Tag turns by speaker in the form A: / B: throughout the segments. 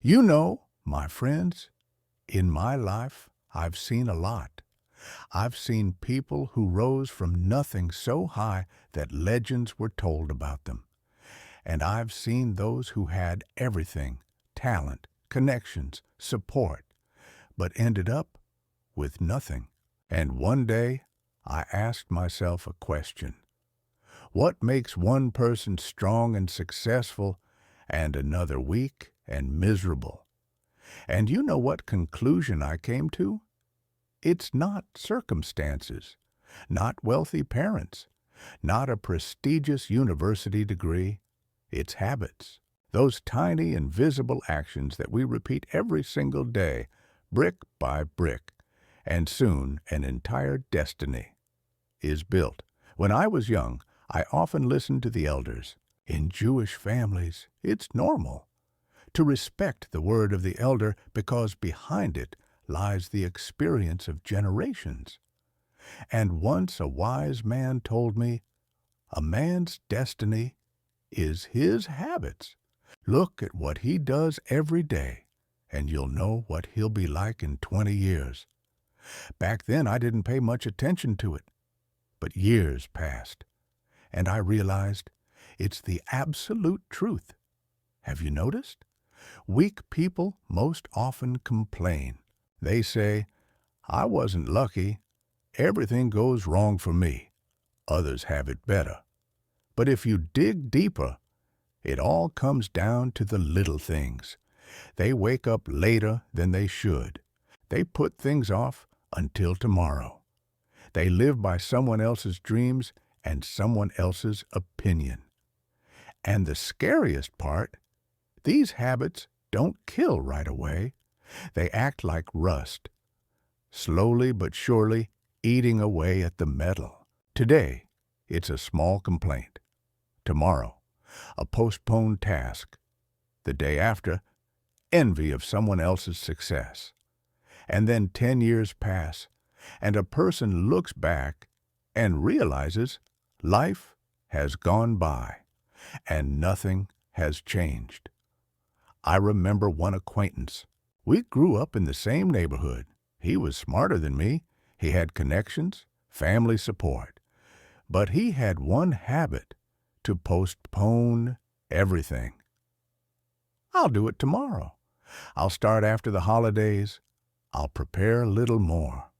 A: You know, my friends, in my life, I've seen a lot. I've seen people who rose from nothing so high that legends were told about them. And I've seen those who had everything, talent, connections, support, but ended up with nothing. And one day, I asked myself a question. What makes one person strong and successful and another weak and miserable? And you know what conclusion I came to? It's not circumstances, not wealthy parents, not a prestigious university degree. It's habits. Those tiny invisible actions that we repeat every single day, brick by brick, and soon an entire destiny is built. When I was young, I often listened to the elders. In Jewish families, it's normal to respect the word of the elder because behind it lies the experience of generations. And once a wise man told me, a man's destiny is his habits. Look at what he does every day, and you'll know what he'll be like in 20 years. Back then, I didn't pay much attention to it, but years passed, and I realized it's the absolute truth. Have you noticed? Weak people most often complain. They say, I wasn't lucky. Everything goes wrong for me. Others have it better. But if you dig deeper, it all comes down to the little things. They wake up later than they should. They put things off until tomorrow. They live by someone else's dreams and someone else's opinion. And the scariest part, these habits don't kill right away. They act like rust, slowly but surely eating away at the metal. Today, it's a small complaint. Tomorrow, a postponed task. The day after, envy of someone else's success. And then 10 years pass, and a person looks back and realizes life has gone by and nothing has changed. I remember one acquaintance. We grew up in the same neighborhood. He was smarter than me. He had connections, family support. But he had one habit: to postpone everything. I'll do it tomorrow. I'll start after the holidays. I'll prepare a little more.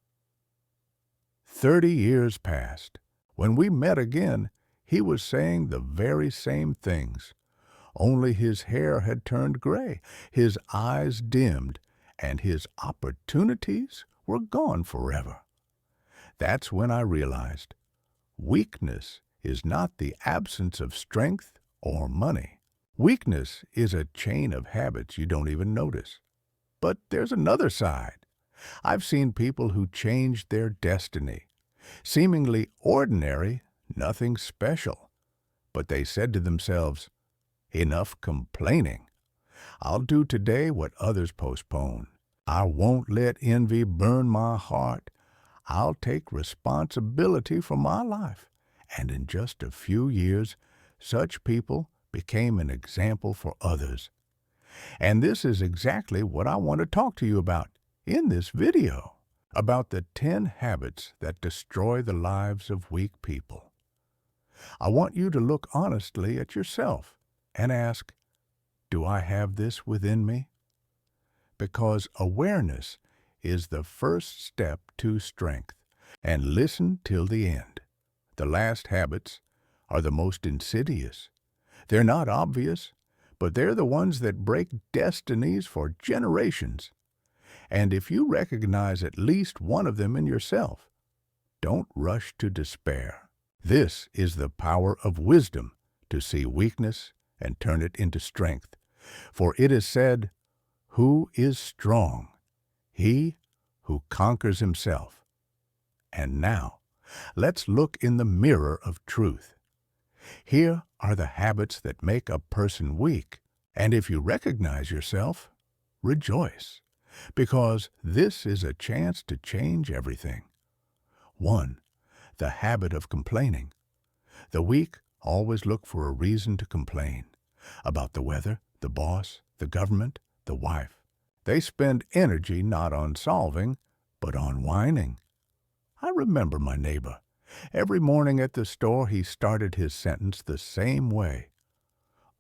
A: 30 years passed. When we met again, he was saying the very same things. Only his hair had turned gray, his eyes dimmed, and his opportunities were gone forever. That's when I realized weakness is not the absence of strength or money. Weakness is a chain of habits you don't even notice. But there's another side. I've seen people who changed their destiny. Seemingly ordinary, nothing special. But they said to themselves, enough complaining. I'll do today what others postpone. I won't let envy burn my heart. I'll take responsibility for my life. And in just a few years, such people became an example for others. And this is exactly what I want to talk to you about in this video, about the 10 habits that destroy the lives of weak people. I want you to look honestly at yourself and ask, do I have this within me? Because awareness is the first step to strength. And listen till the end. The last habits are the most insidious. They're not obvious, but they're the ones that break destinies for generations. And if you recognize at least one of them in yourself, don't rush to despair. This is the power of wisdom to see weakness and turn it into strength. For it is said, who is strong? He who conquers himself. And now, let's look in the mirror of truth. Here are the habits that make a person weak. And if you recognize yourself, rejoice, because this is a chance to change everything. 1. The habit of complaining. The weak always look for a reason to complain about the weather, the boss, the government, the wife. They spend energy not on solving, but on whining. I remember my neighbor. Every morning at the store, he started his sentence the same way.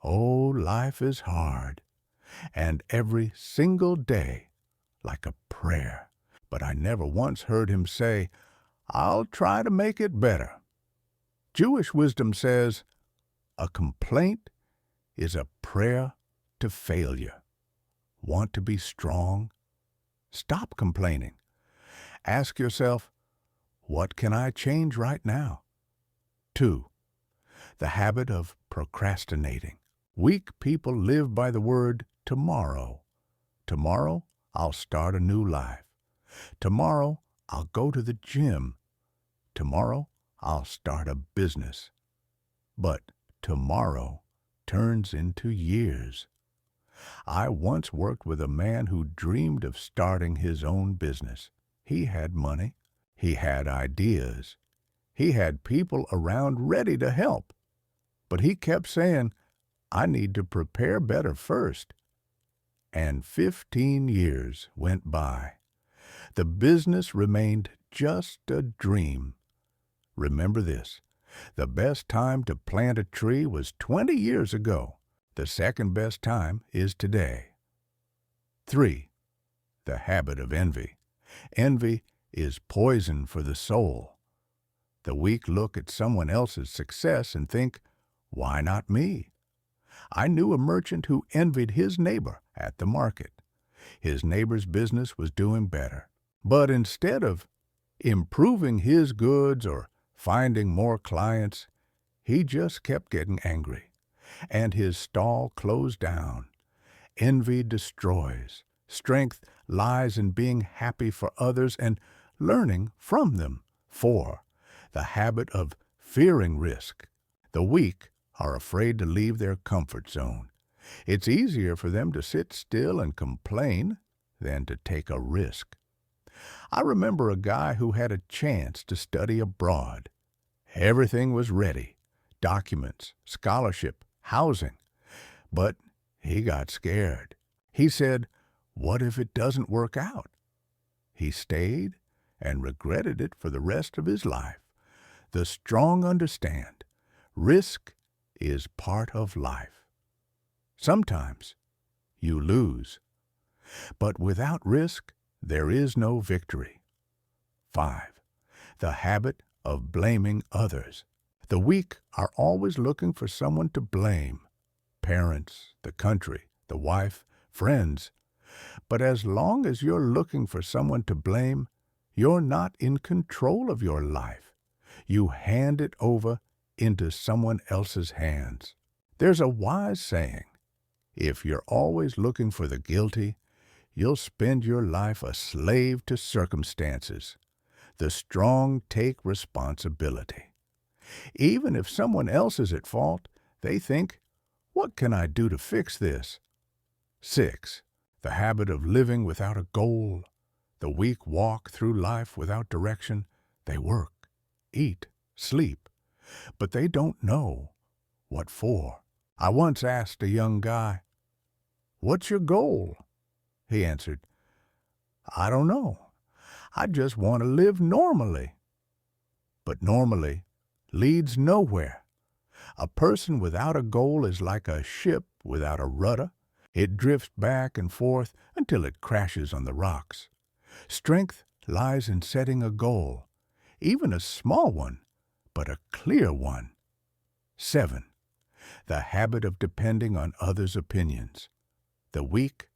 A: Oh, life is hard. And every single day, like a prayer. But I never once heard him say, I'll try to make it better. Jewish wisdom says, a complaint is a prayer to failure. Want to be strong? Stop complaining. Ask yourself, what can I change right now? 2. The habit of procrastinating. Weak people live by the word tomorrow. Tomorrow, I'll start a new life. Tomorrow, I'll go to the gym. Tomorrow, I'll start a business. But tomorrow turns into years. I once worked with a man who dreamed of starting his own business. He had money. He had ideas. He had people around ready to help. But he kept saying, I need to prepare better first. And 15 years went by. The business remained just a dream. Remember this, the best time to plant a tree was 20 years ago. The second best time is today. 3. The habit of envy. Envy is poison for the soul. The weak look at someone else's success and think, why not me? I knew a merchant who envied his neighbor at the market. His neighbor's business was doing better. But instead of improving his goods or finding more clients, he just kept getting angry, and his stall closed down. Envy destroys. Strength lies in being happy for others and learning from them. 4. The habit of fearing risk. The weak are afraid to leave their comfort zone. It's easier for them to sit still and complain than to take a risk. I remember a guy who had a chance to study abroad. Everything was ready, documents, scholarship, housing. But he got scared. He said, what if it doesn't work out? He stayed and regretted it for the rest of his life. The strong understand, risk is part of life. Sometimes you lose, but without risk, there is no victory. 5. The habit of blaming others. The weak are always looking for someone to blame. Parents, the country, the wife, friends. But as long as you're looking for someone to blame, you're not in control of your life. You hand it over into someone else's hands. There's a wise saying, if you're always looking for the guilty, you'll spend your life a slave to circumstances. The strong take responsibility. Even if someone else is at fault, they think, what can I do to fix this? 6. The habit of living without a goal. The weak walk through life without direction. They work, eat, sleep, but they don't know what for. I once asked a young guy, what's your goal? He answered, I don't know. I just want to live normally. But normally leads nowhere. A person without a goal is like a ship without a rudder. It drifts back and forth until it crashes on the rocks. Strength lies in setting a goal, even a small one, but a clear one. 7. The habit of depending on others' opinions. The weak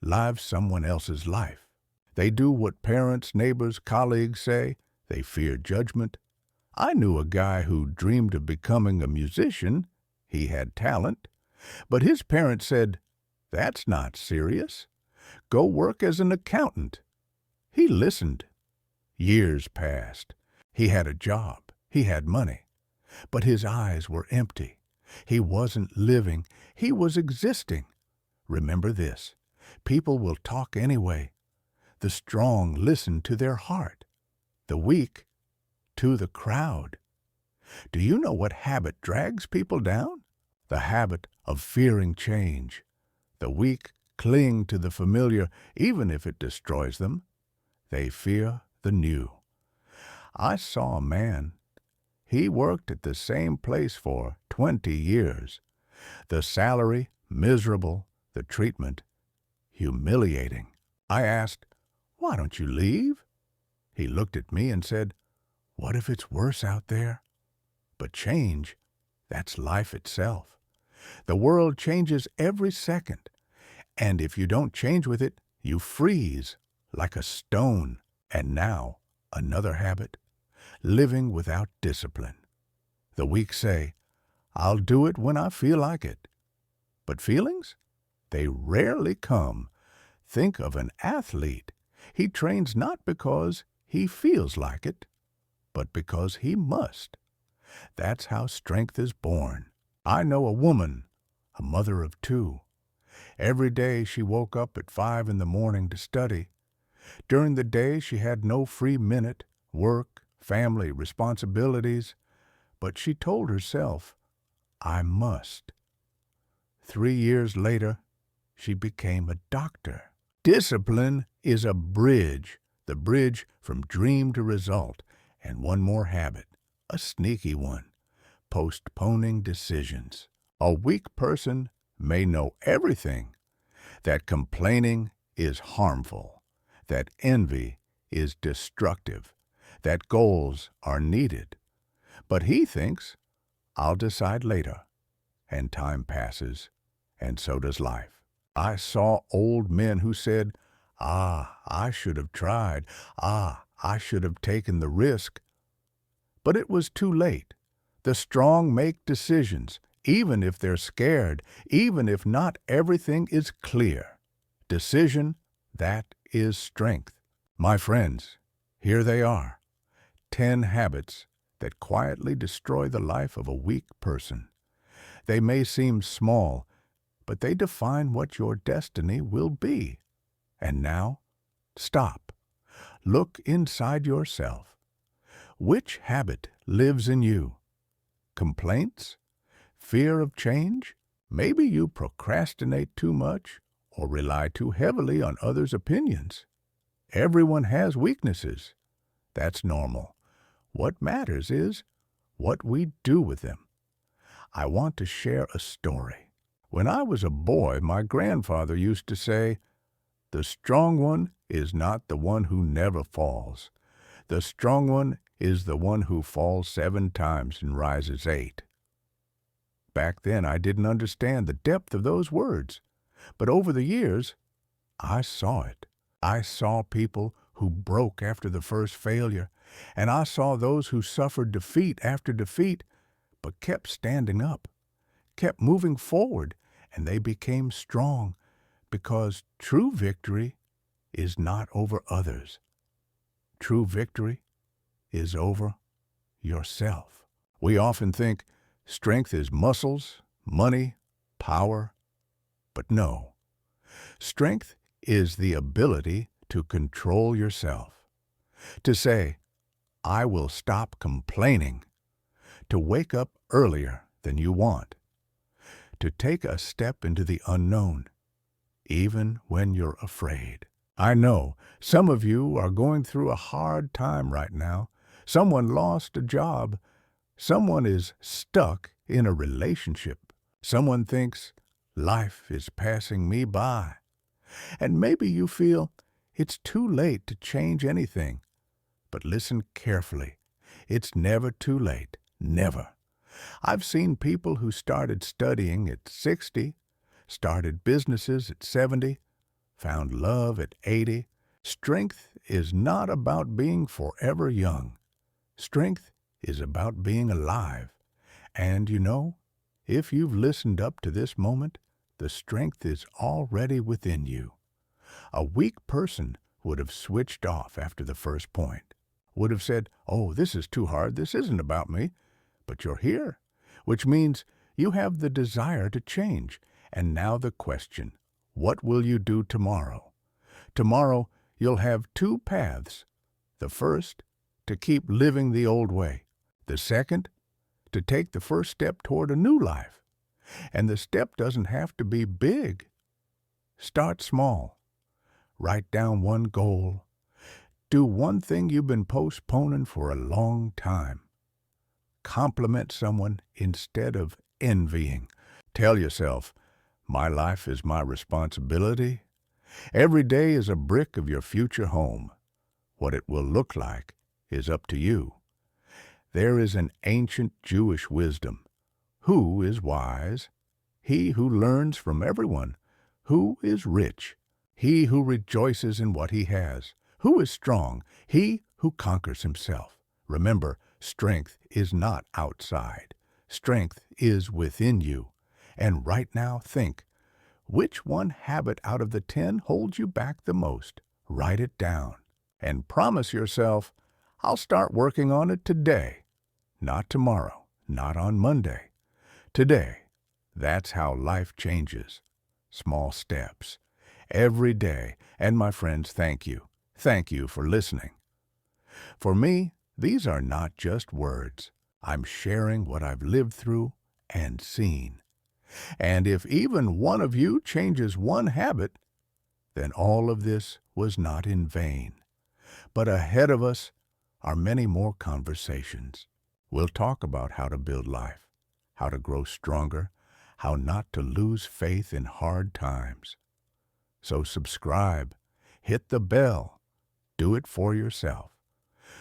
A: live someone else's life. They do what parents, neighbors, colleagues say. They fear judgment. I knew a guy who dreamed of becoming a musician. He had talent. But his parents said, that's not serious. Go work as an accountant. He listened. Years passed. He had a job. He had money. But his eyes were empty. He wasn't living. He was existing. Remember this. People will talk anyway. The strong listen to their heart. The weak to the crowd. Do you know what habit drags people down? The habit of fearing change. The weak cling to the familiar even if it destroys them. They fear the new. I saw a man. He worked at the same place for 20 years. The salary, miserable. The treatment, humiliating. I asked, "Why don't you leave?" He looked at me and said, "What if it's worse out there?" But change, that's life itself. The world changes every second, and if you don't change with it, you freeze like a stone. And now, another habit, living without discipline. The weak say, "I'll do it when I feel like it." But feelings? They rarely come. Think of an athlete. He trains not because he feels like it, but because he must. That's how strength is born. I know a woman, a mother of two. Every day she woke up at 5 in the morning to study. During the day she had no free minute, work, family, responsibilities, but she told herself, "I must." 3 years later, she became a doctor. Discipline is a bridge, the bridge from dream to result. And one more habit, a sneaky one, postponing decisions. A weak person may know everything, that complaining is harmful, that envy is destructive, that goals are needed. But he thinks, "I'll decide later," and time passes, and so does life. I saw old men who said, I should have tried. I should have taken the risk." But it was too late. The strong make decisions, even if they're scared, even if not everything is clear. Decision, that is strength. My friends, here they are, 10 habits that quietly destroy the life of a weak person. They may seem small, but they define what your destiny will be. And now, stop. Look inside yourself. Which habit lives in you? Complaints? Fear of change? Maybe you procrastinate too much or rely too heavily on others' opinions. Everyone has weaknesses. That's normal. What matters is what we do with them. I want to share a story. When I was a boy, my grandfather used to say, "The strong one is not the one who never falls. The strong one is the one who falls 7 times and rises 8. Back then, I didn't understand the depth of those words. But over the years, I saw it. I saw people who broke after the first failure, and I saw those who suffered defeat after defeat, but kept standing up, kept moving forward, and they became strong, because true victory is not over others. True victory is over yourself. We often think strength is muscles, money, power, but no. Strength is the ability to control yourself, to say, "I will stop complaining," to wake up earlier than you want, to take a step into the unknown, even when you're afraid. I know some of you are going through a hard time right now. Someone lost a job. Someone is stuck in a relationship. Someone thinks, "Life is passing me by." And maybe you feel it's too late to change anything. But listen carefully. It's never too late. Never. I've seen people who started studying at 60, started businesses at 70, found love at 80. Strength is not about being forever young. Strength is about being alive. And you know, if you've listened up to this moment, the strength is already within you. A weak person would have switched off after the first point, would have said, "Oh, this is too hard, this isn't about me." But you're here, which means you have the desire to change. And now the question, what will you do tomorrow? Tomorrow, you'll have 2 paths. The first, to keep living the old way. The second, to take the first step toward a new life. And the step doesn't have to be big. Start small. Write down one goal. Do one thing you've been postponing for a long time. Compliment someone instead of envying. Tell yourself, my life is my responsibility. Every day is a brick of your future home. What it will look like is up to you. There is an ancient Jewish wisdom. Who is wise? He who learns from everyone. Who is rich? He who rejoices in what he has. Who is strong? He who conquers himself. Remember, strength is not outside. Strength is within you. And right now, think, which one habit out of the 10 holds you back the most? Write it down and promise yourself, I'll start working on it today. Not tomorrow, not on Monday. Today. That's how life changes. Small steps. Every day. And my friends, thank you. Thank you for listening. For me, these are not just words. I'm sharing what I've lived through and seen. And if even one of you changes one habit, then all of this was not in vain. But ahead of us are many more conversations. We'll talk about how to build life, how to grow stronger, how not to lose faith in hard times. So subscribe, hit the bell, do it for yourself,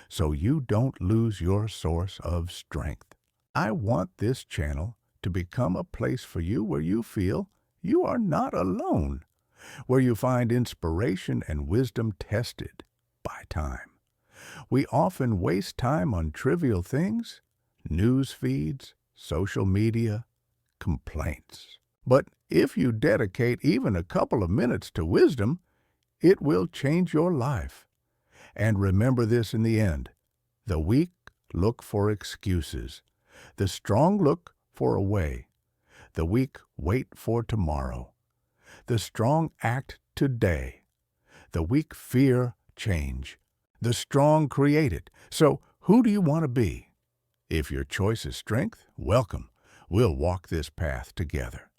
A: so you don't lose your source of strength. I want this channel to become a place for you where you feel you are not alone, where you find inspiration and wisdom tested by time. We often waste time on trivial things, news feeds, social media, complaints. But if you dedicate even a couple of minutes to wisdom, it will change your life. And remember this in the end, the weak look for excuses. The strong look for a way. The weak wait for tomorrow. The strong act today. The weak fear change. The strong create it. So who do you want to be? If your choice is strength, welcome. We'll walk this path together.